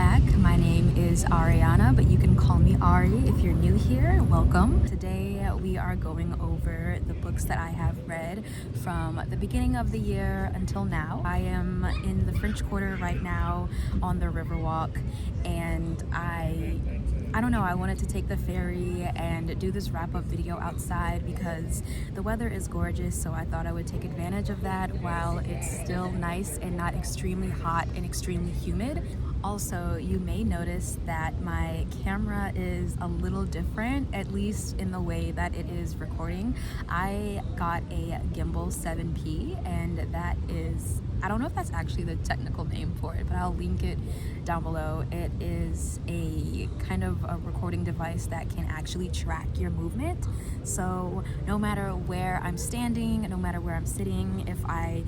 back. My name is Ariana, but you can call me Ari if you're new here. Welcome. Today we are going over the books that I have read from the beginning of the year until now. I am in the French Quarter right now on the Riverwalk, and I don't know, I wanted to take the ferry and do this wrap-up video outside because the weather is gorgeous, so I thought I would take advantage of that while it's still nice and not extremely hot and extremely humid. Also, you may notice that my camera is a little different, at least in the way that it is recording. I got a gimbal 7P, and that is, I don't know if that's actually the technical name for it, but I'll link it down below. It is a kind of a recording device that can actually track your movement. So no matter where I'm standing, no matter where I'm sitting, if I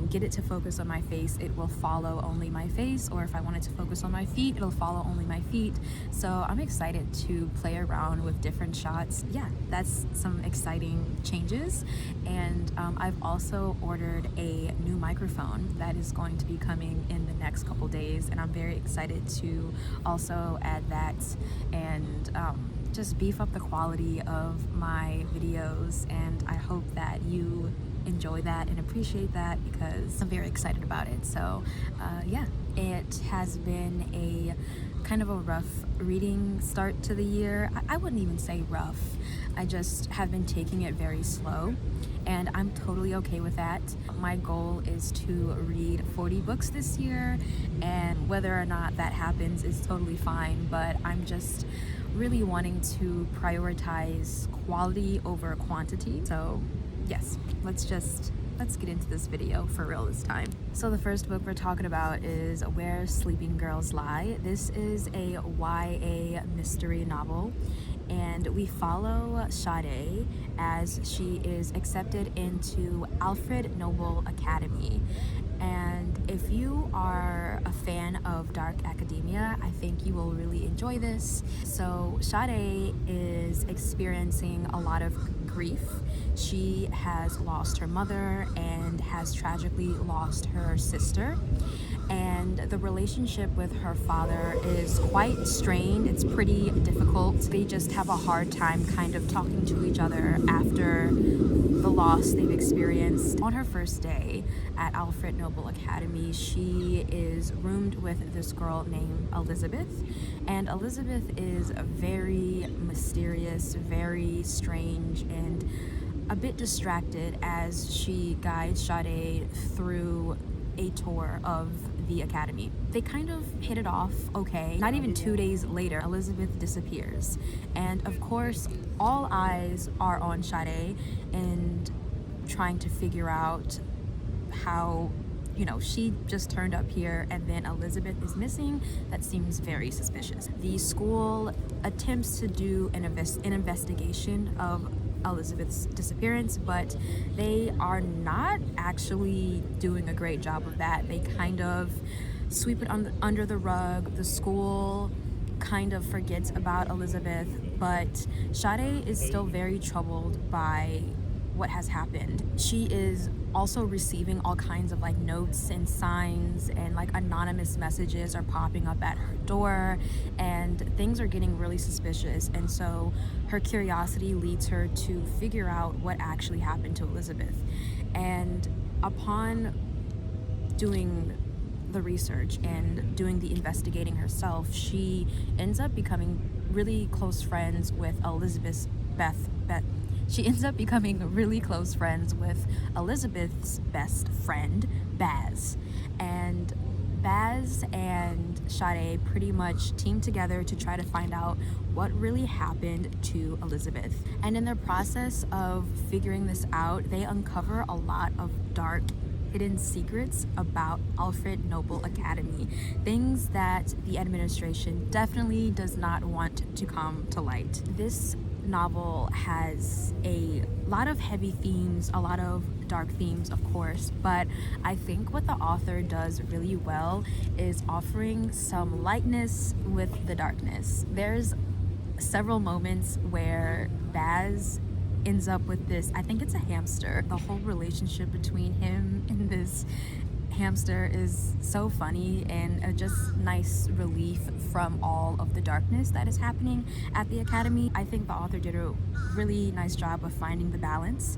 get it to focus on my face, it will follow only my face, or if I want it to focus on my feet, it'll follow only my feet. So I'm excited to play around with different shots. Yeah, that's some exciting changes. And I've also ordered a new microphone that is going to be coming in the next couple days, and I'm very excited to also add that and just beef up the quality of my videos, and I hope that you enjoy that and appreciate that because I'm very excited about it. So yeah, it has been a kind of a rough reading start to the year. I wouldn't even say rough, I just have been taking it very slow, and I'm totally okay with that. My goal is to read 40 books this year, and whether or not that happens is totally fine, but I'm just really wanting to prioritize quality over quantity. So yes, let's get into this video for real this time. So the first book we're talking about is Where Sleeping Girls Lie. This is a YA mystery novel, and we follow Sade as she is accepted into Alfred Nobel Academy. And if you are a fan of dark academia, I think you will really enjoy this. So Sade is experiencing a lot of grief. She has lost her mother and has tragically lost her sister. And the relationship with her father is quite strained. It's pretty difficult. They just have a hard time kind of talking to each other after the loss they've experienced. On her first day at Alfred Nobel Academy, she is roomed with this girl named Elizabeth. And Elizabeth is very mysterious, very strange, and a bit distracted as she guides Sade through a tour of the academy. They kind of hit it off okay. Not even 2 days later, Elizabeth disappears. And of course, all eyes are on Sade and trying to figure out how, you know, she just turned up here and then Elizabeth is missing. That seems very suspicious. The school attempts to do an investigation of Elizabeth's disappearance, but they are not actually doing a great job of that. They kind of sweep it under the rug. The school kind of forgets about Elizabeth, but Sade is still very troubled by what has happened. She is also receiving all kinds of like notes and signs, and like anonymous messages are popping up at her door, and things are getting really suspicious. And so her curiosity leads her to figure out what actually happened to Elizabeth. And upon doing the research and doing the investigating herself, she ends up becoming really close friends with She ends up becoming really close friends with Elizabeth's best friend, Baz. And Baz and Sade pretty much team together to try to find out what really happened to Elizabeth. And in their process of figuring this out, they uncover a lot of dark, hidden secrets about Alfred Nobel Academy. Things that the administration definitely does not want to come to light. This novel has a lot of heavy themes, a lot of dark themes, of course, but I think what the author does really well is offering some lightness with the darkness. There's several moments where Baz ends up with this, I think it's a hamster. The whole relationship between him and this hamster is so funny and a just nice relief from all of the darkness that is happening at the academy. I think the author did a really nice job of finding the balance.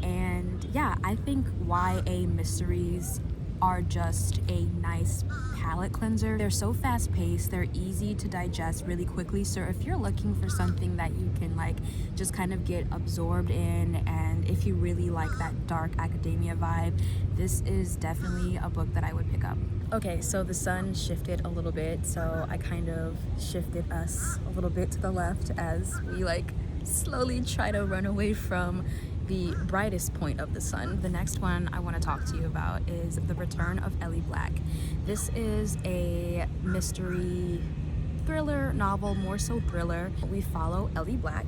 And yeah, I think YA mysteries are just a nice palate cleanser. They're so fast paced, they're easy to digest really quickly. So if you're looking for something that you can like just kind of get absorbed in, and if you really like that dark academia vibe, this is definitely a book that I would pick up. Okay, so the sun shifted a little bit, so I kind of shifted us a little bit to the left as we like slowly try to run away from the brightest point of the sun. The next one I want to talk to you about is The Return of Ellie Black. This is a mystery thriller novel, more so thriller. We follow Ellie Black,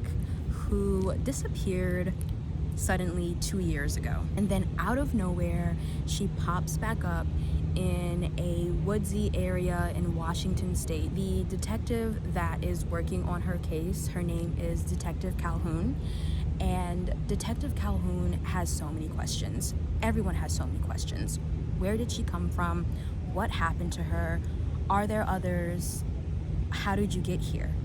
who disappeared suddenly 2 years ago, and then out of nowhere she pops back up in a woodsy area in Washington state. The detective that is working on her case, her name is Detective Calhoun, and Detective Calhoun has so many questions. Everyone has so many questions. Where did she come from? What happened to her? Are there others? How did you get here?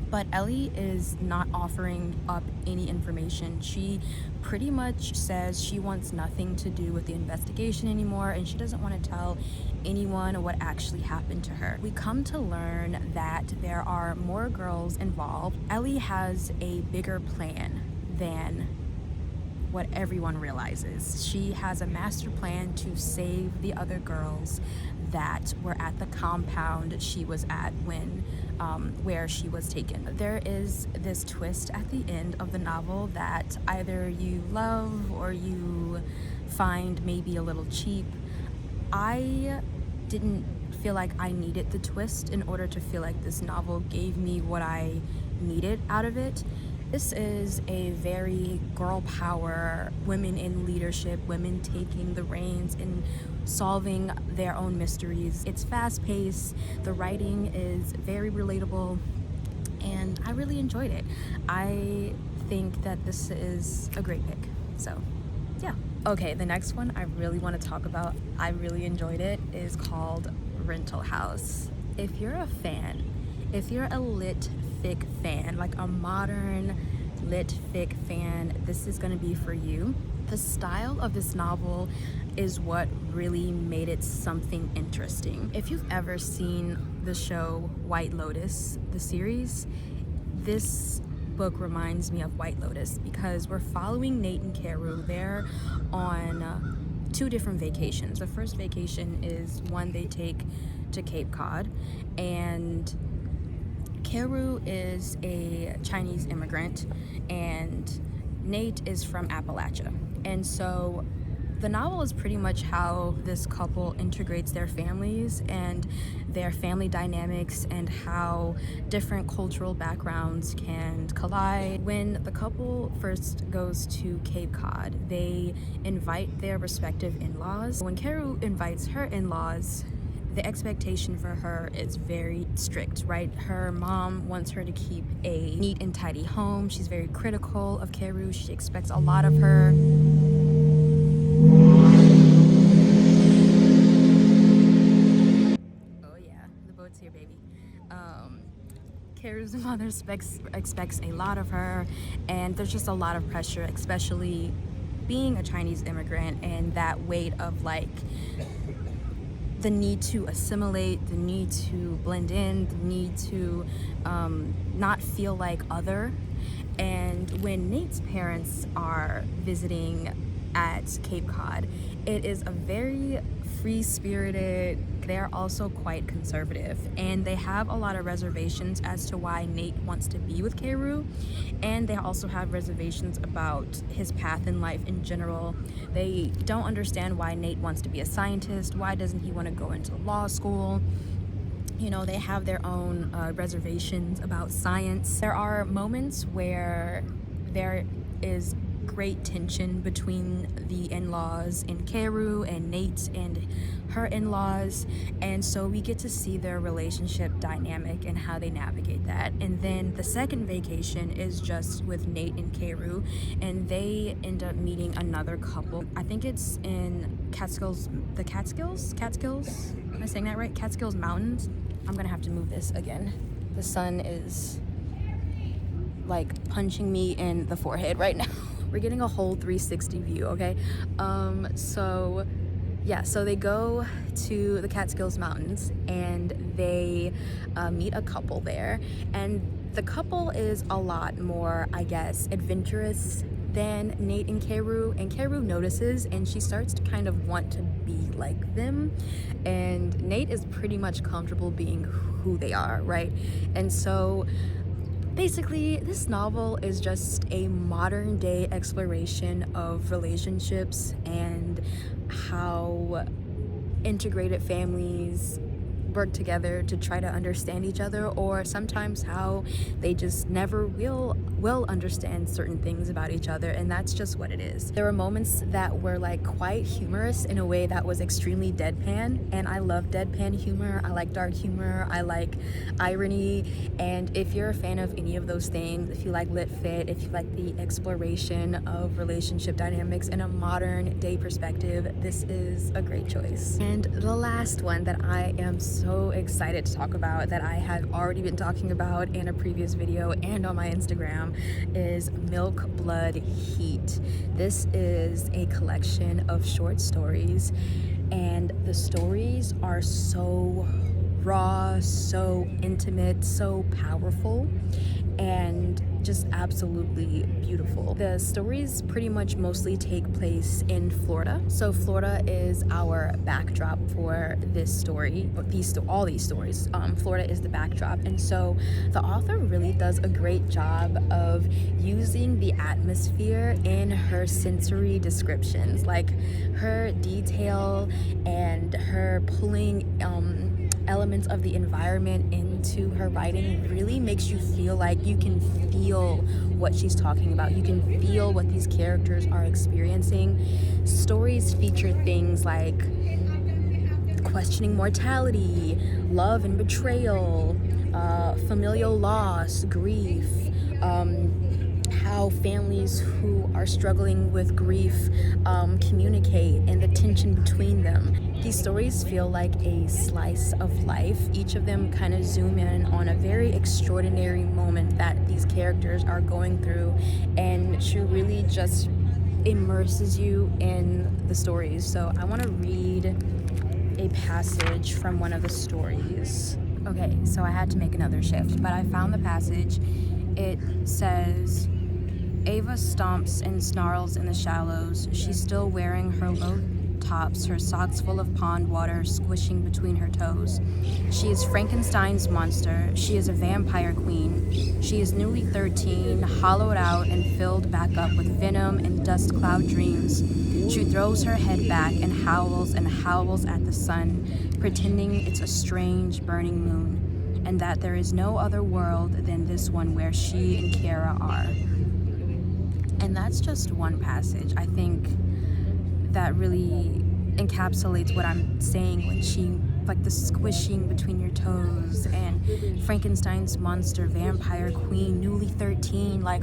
But Ellie is not offering up any information. She pretty much says she wants nothing to do with the investigation anymore, and she doesn't want to tell anyone what actually happened to her. We come to learn that there are more girls involved. Ellie has a bigger plan than what everyone realizes. She has a master plan to save the other girls that were at the compound she was at when where she was taken. There is this twist at the end of the novel that either you love or you find maybe a little cheap. I didn't feel like I needed the twist in order to feel like this novel gave me what I needed out of it. This is a very girl power, women in leadership, women taking the reins and solving their own mysteries. It's fast paced, the writing is very relatable, and I really enjoyed it. I think that this is a great pick, so yeah. Okay, the next one I really want to talk about, I really enjoyed it, is called Rental House. If you're a fan, if you're a lit fic fan, like a modern lit fic fan, this is going to be for you. The style of this novel is what really made it something interesting. If you've ever seen the show White Lotus, the series, this book reminds me of White Lotus because we're following Nate and Carew. They're on 2 different vacations. The first vacation is one they take to Cape Cod, and Carew is a Chinese immigrant and Nate is from Appalachia. And so the novel is pretty much how this couple integrates their families and their family dynamics and how different cultural backgrounds can collide. When the couple first goes to Cape Cod, they invite their respective in-laws. When Carew invites her in-laws, the expectation for her is very strict, right? Her mom wants her to keep a neat and tidy home. She's very critical of Carew. She expects a lot of her. Oh yeah, the boat's here, baby. Carew's mother expects a lot of her, and there's just a lot of pressure, especially being a Chinese immigrant, and that weight of like the need to assimilate, the need to blend in, the need to not feel like other. And when Nate's parents are visiting at Cape Cod, it is a very free-spirited, they're also quite conservative, and they have a lot of reservations as to why Nate wants to be with Carew, and they also have reservations about his path in life in general. They don't understand why Nate wants to be a scientist. Why doesn't he want to go into law school? You know, they have their own reservations about science. There are moments where there is great tension between the in-laws and Keru and Nate and her in-laws, and so we get to see their relationship dynamic and how they navigate that. And then the second vacation is just with Nate and Keru, and they end up meeting another couple. I think it's in Catskills, am I saying that right? Catskills Mountains. I'm gonna have to move this again. The sun is like punching me in the forehead right now. We're getting a whole 360 view, okay? So they go to the Catskills Mountains and they meet a couple there, and the couple is a lot more, I guess, adventurous than Nate and Keru notices, and she starts to kind of want to be like them, and Nate is pretty much comfortable being who they are, right? And so basically, this novel is just a modern day exploration of relationships and how integrated families work together to try to understand each other, or sometimes how they just never will understand certain things about each other, and that's just what it is. There were moments that were like quite humorous in a way that was extremely deadpan, and I love deadpan humor. I like dark humor, I like irony, and if you're a fan of any of those things, if you like lit fit, if you like the exploration of relationship dynamics in a modern day perspective, this is a great choice. And the last one that I am so excited to talk about, that I have already been talking about in a previous video and on my Instagram, is Milk, Blood, Heat. This is a collection of short stories, and the stories are so raw, so intimate, so powerful, and just absolutely beautiful. The stories pretty much mostly take place in Florida. So Florida is our backdrop for this story, all these stories. Florida is the backdrop, and so the author really does a great job of using the atmosphere in her sensory descriptions, like her detail and her pulling elements of the environment into her writing really makes you feel like you can feel what she's talking about. You can feel what these characters are experiencing. Stories feature things like questioning mortality, love and betrayal, familial loss, grief, how families who are struggling with grief communicate, and the tension between them. These stories feel like a slice of life. Each of them kind of zoom in on a very extraordinary moment that these characters are going through, and she really just immerses you in the stories. So I want to read a passage from one of the stories. Okay, so I had to make another shift, but I found the passage. It says, Ava stomps and snarls in the shallows. She's still wearing her low tops, her socks full of pond water squishing between her toes. She is Frankenstein's monster. She is a vampire queen. She is newly 13, hollowed out and filled back up with venom and dust cloud dreams. She throws her head back and howls at the sun, pretending it's a strange burning moon, and that there is no other world than this one where she and Kara are. And that's just one passage. I think that really encapsulates what I'm saying when she, like the squishing between your toes, and Frankenstein's monster, vampire queen, newly 13, like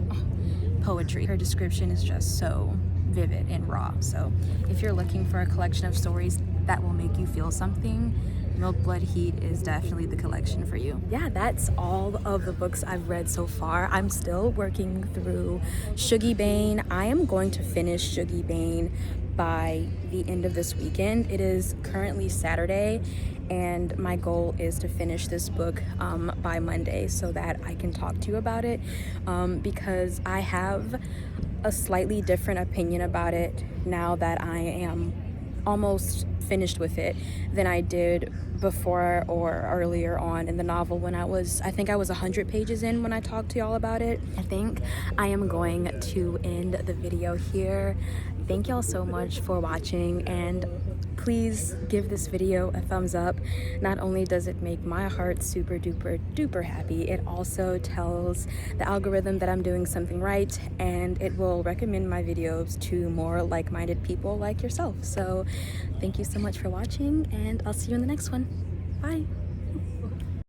poetry. Her description is just so vivid and raw. So if you're looking for a collection of stories that will make you feel something, Milk, Blood, Heat is definitely the collection for you. Yeah, that's all of the books I've read so far. I'm still working through Shuggy Bane. I am going to finish Shuggy Bane by the end of this weekend. It is currently Saturday, and my goal is to finish this book by Monday so that I can talk to you about it, because I have a slightly different opinion about it now that I am almost finished with it than I did before or earlier on in the novel when I think I was 100 pages in when I talked to y'all about it. I think I am going to end the video here. Thank y'all so much for watching, and please give this video a thumbs up. Not only does it make my heart super duper duper happy, it also tells the algorithm that I'm doing something right, and it will recommend my videos to more like-minded people like yourself. So thank you so much for watching, and I'll see you in the next one. Bye.